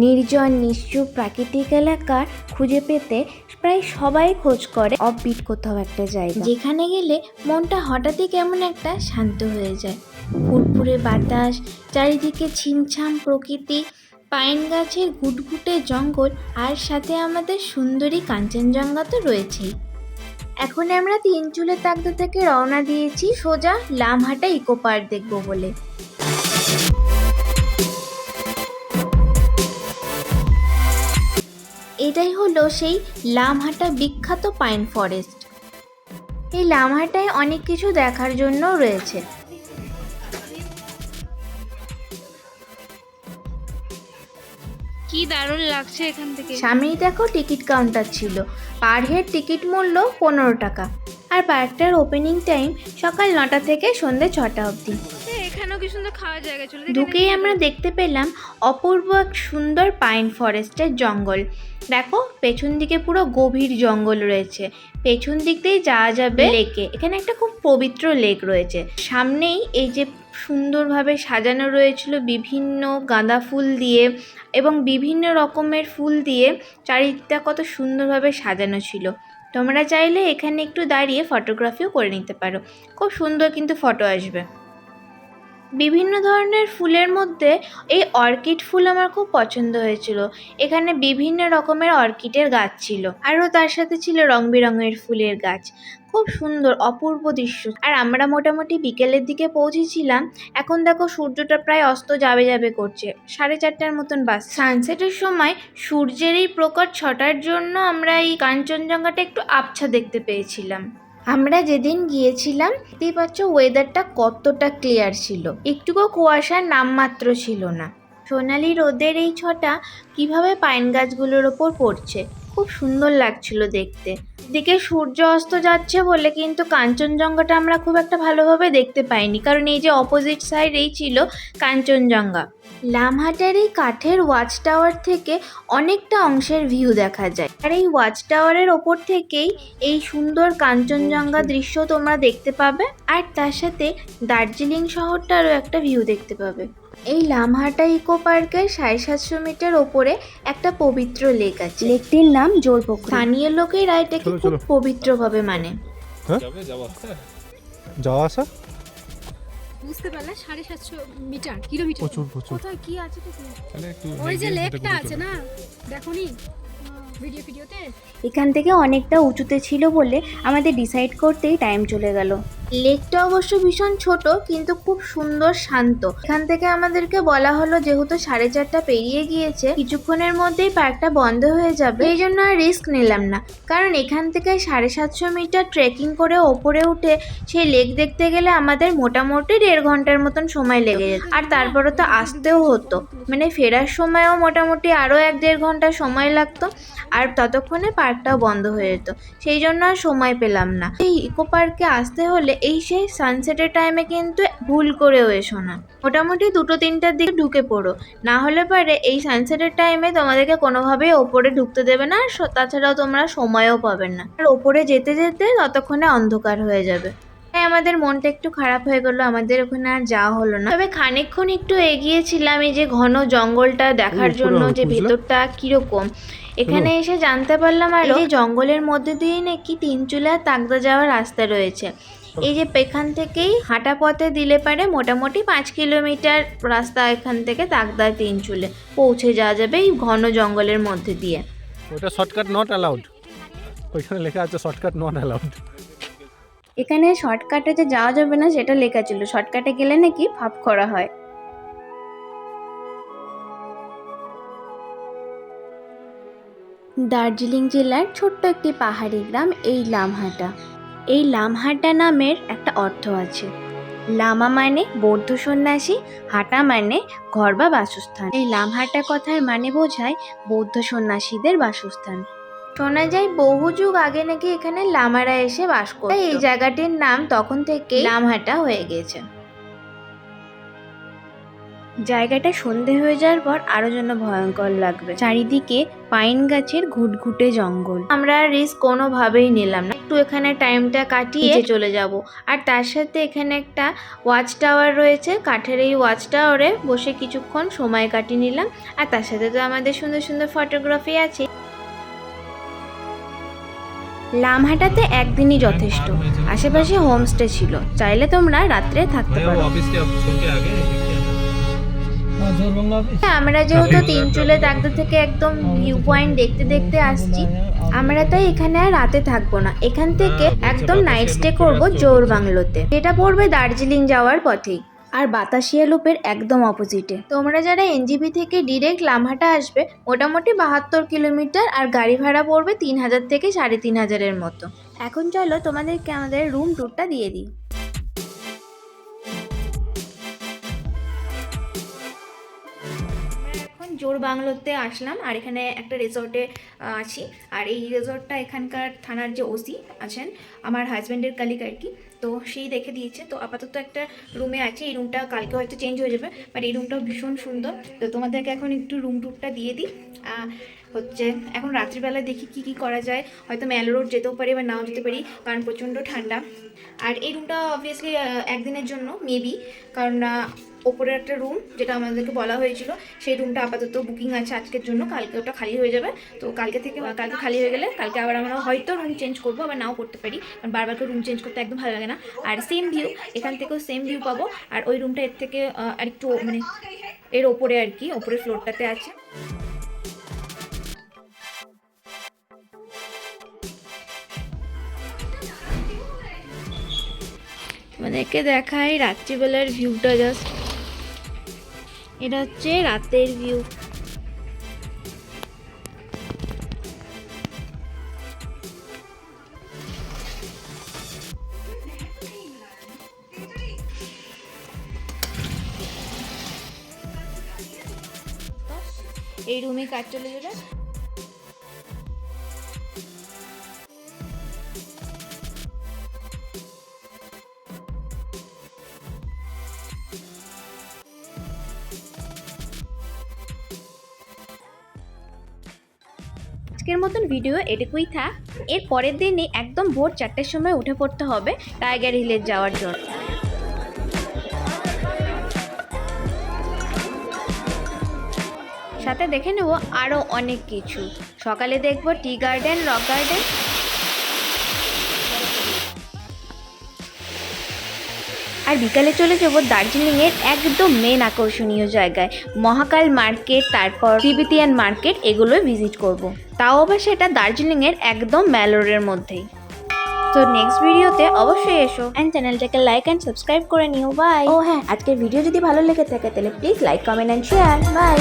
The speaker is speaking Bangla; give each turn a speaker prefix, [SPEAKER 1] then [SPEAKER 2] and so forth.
[SPEAKER 1] নির্জন নিশ্চুপ প্রাকৃতিক এলাকা খুঁজে পেতে প্রায় সবাই খোঁজ করে অফবিট কোথাও একটা জায়গা, যেখানে গেলে মনটা হঠাৎই কেমন একটা শান্ত হয়ে যায়। ফুরফুরে বাতাস, চারিদিকে ছিমছাম প্রকৃতি, পাইন গাছের ঘুটঘুটে জঙ্গল, আর সাথে আমাদের সুন্দরী কাঞ্চনজঙ্ঘা তো রয়েছেই। এখন আমরা তিনচুলের তাকদা থেকে রওনা দিয়েছি সোজা লামহাটা ইকো পার্ক দেখবো বলে। এটাই হলো সেই লামহাটা বিখ্যাত পাইন ফরেস্ট। এই লামহাটায় অনেক কিছু দেখার জন্য রয়েছে।
[SPEAKER 2] কি দারুণ লাগছে এখান থেকে।
[SPEAKER 1] সামনেই দেখো টিকিট কাউন্টার ছিল, পার হেড টিকিট মূল্য 15 টাকা, আর পার্কটার ওপেনিং টাইম সকাল 9টা থেকে সন্ধ্যে 6টা অবধি।
[SPEAKER 2] এখানেও কি সুন্দর খাওয়ার জায়গা ছিল।
[SPEAKER 1] ঢুকেই আমরা দেখতে পেলাম অপূর্ব এক সুন্দর পাইন ফরেস্টের জঙ্গল। দেখো পেছন দিকে পুরো গভীর জঙ্গল রয়েছে, পেছন দিক দিয়ে যাওয়া যাবে লেকে। এখানে একটা খুব পবিত্র লেক রয়েছে। সামনেই এই যে সুন্দরভাবে সাজানো রয়েছিল বিভিন্ন গাঁদা ফুল দিয়ে এবং বিভিন্ন রকমের ফুল দিয়ে চারিদিকটা কত সুন্দরভাবে সাজানো ছিল। তোমরা চাইলে এখানে একটু দাঁড়িয়ে ফটোগ্রাফিও করে নিতে পারো, খুব সুন্দর কিন্তু ফটো আসবে। বিভিন্ন ধরনের ফুলের মধ্যে এই অর্কিড ফুল আমার খুব পছন্দ হয়েছিল। এখানে বিভিন্ন রকমের অর্কিডের গাছ ছিল, আরও তার সাথে ছিল রং বেরঙের ফুলের গাছ। খুব সুন্দর অপূর্ব দৃশ্য। আর আমরা মোটামুটি বিকেলের দিকে পৌঁছেছিলাম। এখন দেখো সূর্যটা প্রায় অস্ত যাবে করছে, 4:30টার মতন বাস। সানসেটের সময় সূর্যের এই প্রকট ছটার জন্য আমরা এই কাঞ্চনজঙ্ঘাটা একটু আবছা দেখতে পেয়েছিলাম। আমরা যেদিন গিয়েছিলাম দেখতেই পাচ্ছ ওয়েদারটা কতটা ক্লিয়ার ছিল, একটুকু কুয়াশার নামমাত্র ছিল না। সোনালি রোদের এই ছটা কিভাবে পাইন গাছগুলোর ওপর পড়ছে, খুব সুন্দর লাগছিল দেখতে। দিকে সূর্য অস্ত যাচ্ছে বলে কিন্তু কাঞ্চনজঙ্ঘাটা আমরা খুব একটা ভালোভাবে দেখতে পাইনি, কারণ এই যে অপোজিট সাইডেই ছিল কাঞ্চনজঙ্ঘা। লামহাটার এই কাঠের ওয়াচ টাওয়ার থেকে অনেকটা অংশের ভিউ দেখা যায়, আর এই ওয়াচ টাওয়ারের ওপর থেকেই এই সুন্দর কাঞ্চনজঙ্ঘা দৃশ্য তোমরা দেখতে পাবে। আর তার সাথে দার্জিলিং শহরটারও একটা ভিউ দেখতে পাবে। এই লামহাটা ইকো পার্কের 750 মিটার ওপরে একটা পবিত্র লেক আছে। লেকটির নাম জলপুকুর। স্থানীয় লোকেরা এটাকে খুব পবিত্রভাবে মানে।
[SPEAKER 3] যাওয়া আসা
[SPEAKER 2] বুঝতে পারলে 750 মিটার কিলোমিটার
[SPEAKER 3] প্রচুর
[SPEAKER 2] কোথায় কি আছে ওই যে লেকটা আছে না, দেখোনি ভিডিওতে?
[SPEAKER 1] এখান থেকে অনেকটা উঁচুতে ছিল বলে আমাদের ডিসাইড করতেই টাইম চলে গেল। লেকটা অবশ্য ভীষণ ছোট কিন্তু খুব সুন্দর শান্ত। এখান থেকে আমাদেরকে বলা হলো যেহেতু 4:30 পেরিয়ে গিয়েছে, কিছুক্ষণের মধ্যেই পার্কটা বন্ধ হয়ে যাবে, এই জন্য আর রিস্ক নিলাম না। কারণ এখান থেকে 750 মিটার ট্রেকিং করে ওপরে উঠে সেই লেক দেখতে গেলে আমাদের মোটামুটি 1.5 ঘন্টার মতন সময় লেগে যেত। আর তারপরে তো আসতেও হতো, মানে ফেরার সময়ও মোটামুটি আরও 1-1.5 ঘন্টা সময় লাগতো, আর ততক্ষণে পার্কটাও বন্ধ হয়ে যেত। সেই জন্য আর সময় পেলাম না। এই ইকো পার্কে আসতে হলে এই সেই সানসেটের টাইমে কিন্তু ভুল করেও এসো না। মোটামুটি 2-3টার দিকে ঢুকে পড়ো, না হলে পারে এই সানসেটের টাইমে তোমাদেরকে কোনোভাবেই ওপরে ঢুকতে দেবে না, আর তাছাড়াও তোমরা সময়ও পাবে না। আর ওপরে যেতে যেতে ততক্ষণে অন্ধকার হয়ে যাবে। তাই আমাদের মনটা একটু খারাপ হয়ে গেলো, আমাদের ওখানে আর যাওয়া হলো না। তবে খানিকক্ষণ একটু এগিয়েছিলাম এই যে ঘন জঙ্গলটা দেখার জন্য, যে ভেতরটা কিরকম। এখানে এসে জানতে পারলাম আর এই জঙ্গলের মধ্যে দিয়ে নাকি তিনচুলা তাকদা যাওয়ার রাস্তা রয়েছে। এই যে এখান থেকেই হাঁটা পথে দিলে পারে মোটামুটি 5 কিলোমিটার রাস্তা এখান থেকে তাকদা তিনচুলে পৌঁছে যাওয়া যাবে এই ঘন জঙ্গলের মধ্যে দিয়ে।
[SPEAKER 3] ওটা শর্টকাট নট অ্যালাউড, ওইখানে লেখা আছে শর্টকাট নট অ্যালাউড।
[SPEAKER 1] এখানে শর্টকাটে যে যাওয়া যাবে না সেটা লেখা ছিল, শর্টকাটে গেলে নাকি ফাঁপ করা হয়। দার্জিলিং জেলার ছোট্ট একটি পাহাড়ি গ্রাম এই লামহাটা। এই লামহাটা নামের একটা অর্থ আছে। লামা মানে বৌদ্ধ সন্ন্যাসী, হাটা মানে ঘর বা বাসস্থান। এই লামহাটা কথার মানে বোঝায় বৌদ্ধ সন্ন্যাসীদের বাসস্থান। শোনা যায় বহু যুগ আগে নাকি এখানে লামারা এসে বাস করত, এই জায়গাটির নাম তখন থেকে লামহাটা হয়ে গেছে। জায়গাটা সন্ধে হয়ে যাওয়ার পর আরো যেন ভয়ঙ্কর লাগবে। চারিদিকে পাইন গাছের ঘুটঘুটে জঙ্গল। আমরা রিস্ক কোনোভাবেই নিলাম না, একটু এখানে টাইমটা কাটিয়ে চলে যাব। আর তার সাথে এখানে একটা ওয়াচ টাওয়ার রয়েছে, কাঠের এই ওয়াচ টাওয়ারে বসে কিছুক্ষণ সময় কাটিয়ে নিলাম। আর তার সাথে তো আমাদের সুন্দর সুন্দর ফটোগ্রাফি আছে। লামহাটাতে একদিনই যথেষ্ট। আশেপাশে হোমস্টে ছিল, চাইলে তোমরা রাত্রে থাকতে পারো। আমরা যেহেতু তিনচুলে দাগদা থেকে একদম ভিউ পয়েন্ট দেখতে দেখতে আসছি, আমরা তাই এখানে আর রাতে থাকবো না। এখান থেকে একদম নাইট স্টে করবো জোর বাংলোতে, যেটা পড়বে দার্জিলিং যাওয়ার পথেই, আর বাতাসিয়া লুপের একদম অপোজিটে। তোমরা যারা এনজিপি থেকে ডিরেক্ট লামহাটা আসবে, মোটামুটি 72 কিলোমিটার, আর গাড়ি ভাড়া পড়বে 3000 থেকে 3500 মতো। এখন চলো তোমাদেরকে আমাদের রুম ট্যুরটা দিয়ে দিই। জোর বাংলোতে আসলাম, আর এখানে একটা রিসর্টে আছি। আর এই রিসর্টটা এখানকার থানার যে ওসি আছেন, আমার হাজব্যান্ডের কালিগ আর কি, তো সেই দেখে দিয়েছে। তো আপাতত একটা রুমে আছে, এই রুমটা কালকে হয়তো চেঞ্জ হয়ে যাবে, বাট এই রুমটাও ভীষণ সুন্দর। তো তোমাদেরকে এখন একটু রুম ট্যুরটা দিয়ে দিই। হচ্ছে এখন রাত্রিবেলা দেখি কি কি করা যায়, হয়তো ম্যাল রোড যেতেও পারি বা নাও যেতে পারি, কারণ প্রচণ্ড ঠান্ডা। আর এই রুমটা অবভিয়াসলি একদিনের জন্য মেবি, কারণ ওপরের একটা রুম যেটা আমাদেরকে বলা হয়েছিল, সেই রুমটা আপাতত বুকিং আছে আজকের জন্য, কালকে ওটা খালি হয়ে যাবে। তো কালকে খালি হয়ে গেলে কালকে আবার আমরা হয়তো রুম চেঞ্জ করবো, আবার নাও করতে পারি, কারণ বারবার করে রুম চেঞ্জ করতে একদম ভালো লাগে না। আর সেম ভিউ, এখান থেকেও সেম ভিউ পাবো। আর ওই রুমটা এর থেকে আর একটু মানে এর ওপরে আর কি, ওপরের ফ্লোরটাতে আছে। তোমাদেরকে দেখাই রাত্রিবেলার ভিউটা, জাস্ট এটা হচ্ছে রাতের ভিউ। এই রুমে কাজ চলে যাবে। আজকের মতন ভিডিও এটুকুই থাক। এর পরের দিনই একদম ভোর 4টের সময় উঠে পড়তে হবে টাইগার হিলে যাওয়ার জন্য। সাথে দেখে নেব আরও অনেক কিছু। সকালে দেখব টি গার্ডেন, রক গার্ডেন, আর বিকালে চলে যাব দার্জিলিংয়ের একদম মেন আকর্ষণীয় জায়গায়, মহাকাল মার্কেট, তারপর তিবেতিয়ান মার্কেট, এগুলো ভিজিট করব। তাও আবার সেটা দার্জিলিংয়ের একদম ম্যালোরের মধ্যেই। তো নেক্সট ভিডিওতে অবশ্যই এসো, অ্যান্ড চ্যানেলটাকে লাইক অ্যান্ড সাবস্ক্রাইব করে নিও। বাই। ও হ্যাঁ, আজকের ভিডিও যদি ভালো লেগে থাকে তাহলে please like, comment and share. By.